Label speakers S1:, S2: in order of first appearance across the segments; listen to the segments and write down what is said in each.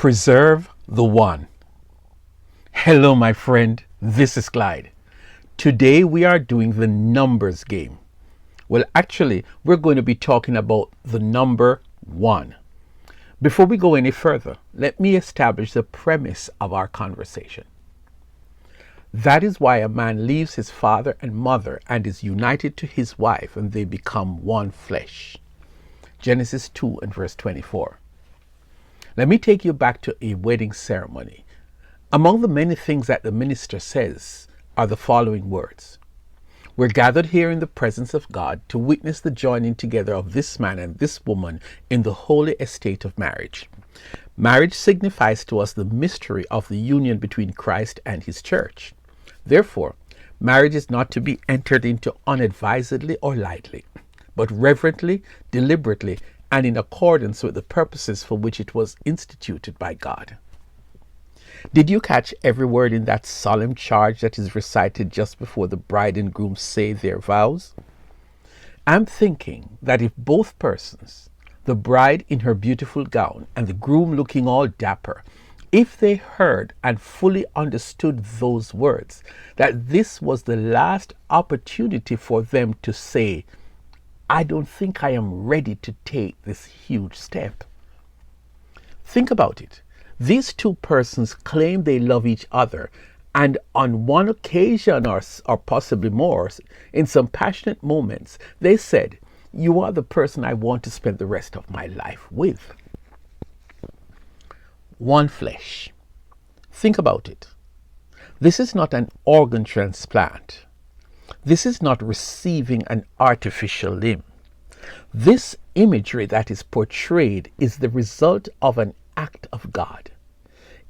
S1: Preserve the one. Hello, my friend. This is Clyde. Today we are doing the numbers game. Well, actually, we're going to be talking about the number 1. Before we go any further, let me establish the premise of our conversation. That is why a man leaves his father and mother and is united to his wife, and they become one flesh. Genesis 2 and verse 24. Let me take you back to a wedding ceremony. Among the many things that the minister says are the following words. We're gathered here in the presence of God to witness the joining together of this man and this woman in the holy estate of marriage. Marriage signifies to us the mystery of the union between Christ and his church. Therefore, marriage is not to be entered into unadvisedly or lightly, but reverently, deliberately, and in accordance with the purposes for which it was instituted by God. Did you catch every word in that solemn charge that is recited just before the bride and groom say their vows? I'm thinking that if both persons, the bride in her beautiful gown and the groom looking all dapper, if they heard and fully understood those words, that this was the last opportunity for them to say, I don't think I am ready to take this huge step. Think about it. These two persons claim they love each other, and on one occasion or possibly more, in some passionate moments, they said, you are the person I want to spend the rest of my life with. One flesh. Think about it. This is not an organ transplant. This is not receiving an artificial limb. This imagery that is portrayed is the result of an act of God.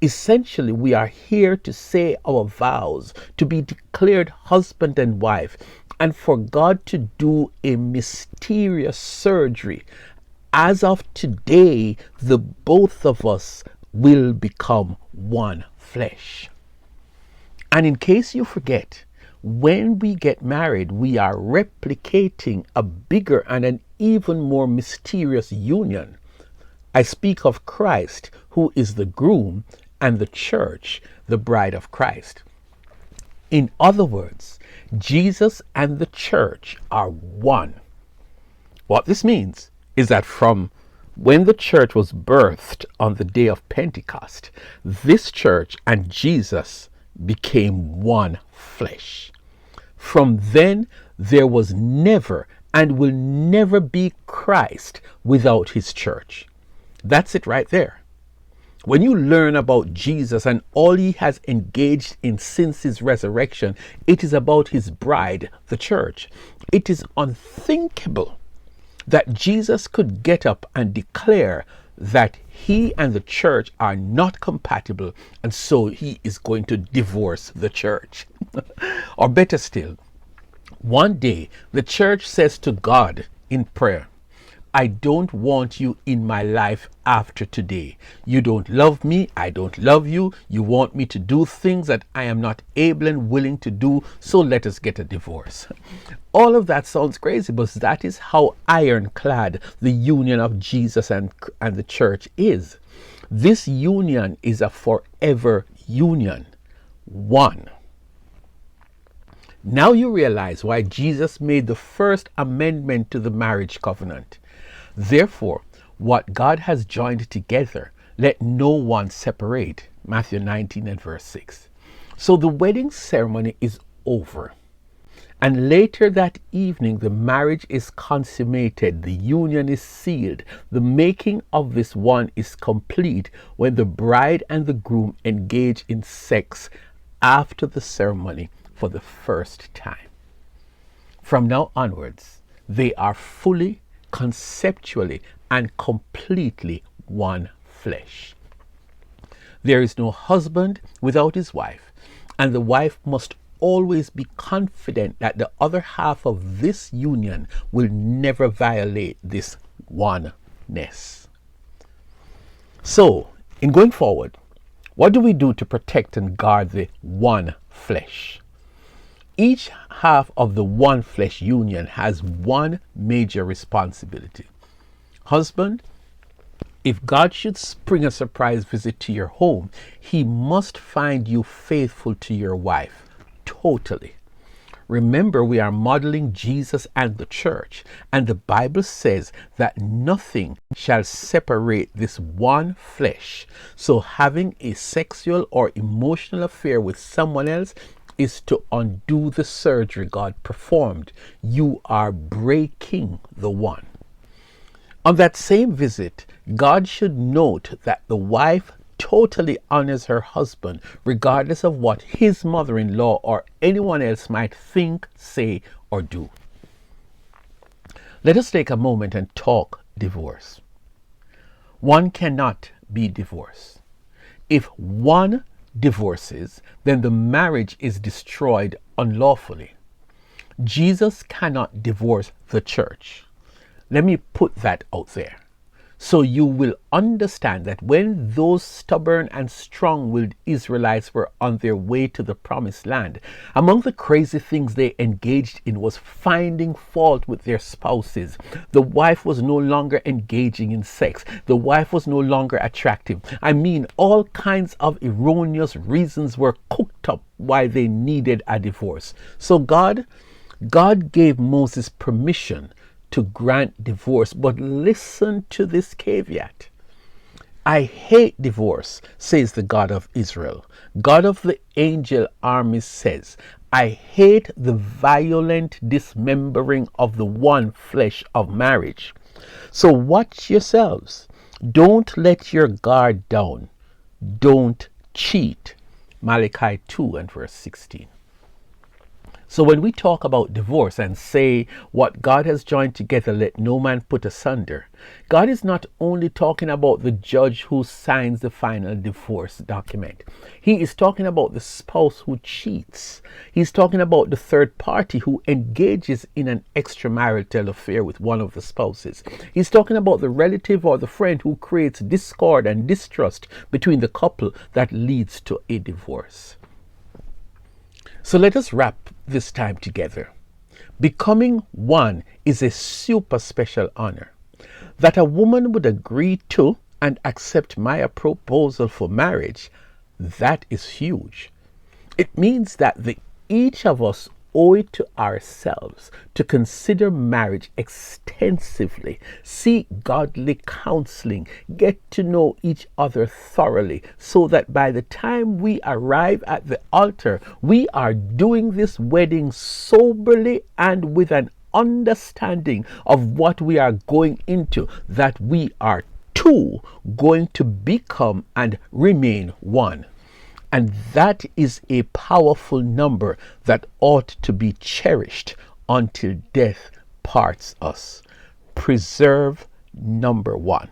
S1: Essentially, we are here to say our vows, to be declared husband and wife, and for God to do a mysterious surgery. As of today, the both of us will become one flesh. And in case you forget, when we get married, we are replicating a bigger and an even more mysterious union. I speak of Christ, who is the groom, and the church, the bride of Christ. In other words, Jesus and the church are one. What this means is that from when the church was birthed on the day of Pentecost, this church and Jesus became one flesh. From then, there was never and will never be Christ without his church. That's it right there. When you learn about Jesus and all he has engaged in since his resurrection, it is about his bride, the church. It is unthinkable that Jesus could get up and declare that he and the church are not compatible, and so he is going to divorce the church. Or better still, one day the church says to God in prayer, I don't want you in my life after today. You don't love me. I don't love you. You want me to do things that I am not able and willing to do. So let us get a divorce. All of that sounds crazy, but that is how ironclad the union of Jesus and the church is. This union is a forever union. One. Now you realize why Jesus made the first amendment to the marriage covenant. Therefore, what God has joined together, let no one separate. Matthew 19 and verse 6. So the wedding ceremony is over. And later that evening, the marriage is consummated. The union is sealed. The making of this one is complete when the bride and the groom engage in sex after the ceremony for the first time. From now onwards, they are fully, conceptually, and completely one flesh. There is no husband without his wife, and the wife must always be confident that the other half of this union will never violate this oneness. So, in going forward, what do we do to protect and guard the one flesh? Each half of the one flesh union has one major responsibility. Husband, If God should spring a surprise visit to your home, he must find you faithful to your wife totally. Remember, we are modeling Jesus and the church, and the Bible says that nothing shall separate this one flesh. So having a sexual or emotional affair with someone else is to undo the surgery God performed. You are breaking the one. On that same visit, God should note that the wife totally honors her husband, regardless of what his mother-in-law or anyone else might think, say, or do. Let us take a moment and talk divorce. One cannot be divorced. If one divorces, then the marriage is destroyed unlawfully. Jesus cannot divorce the church. Let me put that out there, so you will understand that when those stubborn and strong-willed Israelites were on their way to the promised land, among the crazy things they engaged in was finding fault with their spouses. The wife was no longer engaging in sex. The wife was no longer attractive. I mean, all kinds of erroneous reasons were cooked up why they needed a divorce. So God gave Moses permission to grant divorce, but listen to this caveat. I hate divorce, says the God of Israel. God of the angel armies says, I hate the violent dismembering of the one flesh of marriage. So watch yourselves. Don't let your guard down. Don't cheat. Malachi 2 and verse 16. So when we talk about divorce and say what God has joined together, let no man put asunder, God is not only talking about the judge who signs the final divorce document. He is talking about the spouse who cheats. He's talking about the third party who engages in an extramarital affair with one of the spouses. He's talking about the relative or the friend who creates discord and distrust between the couple that leads to a divorce. So let us wrap this time together. Becoming one is a super special honor. That a woman would agree to and accept my proposal for marriage, that is huge. It means that each of us owe it to ourselves to consider marriage extensively, seek godly counseling, get to know each other thoroughly, so that by the time we arrive at the altar, we are doing this wedding soberly and with an understanding of what we are going into, that we are two going to become and remain one. And that is a powerful number that ought to be cherished until death parts us. Preserve number one.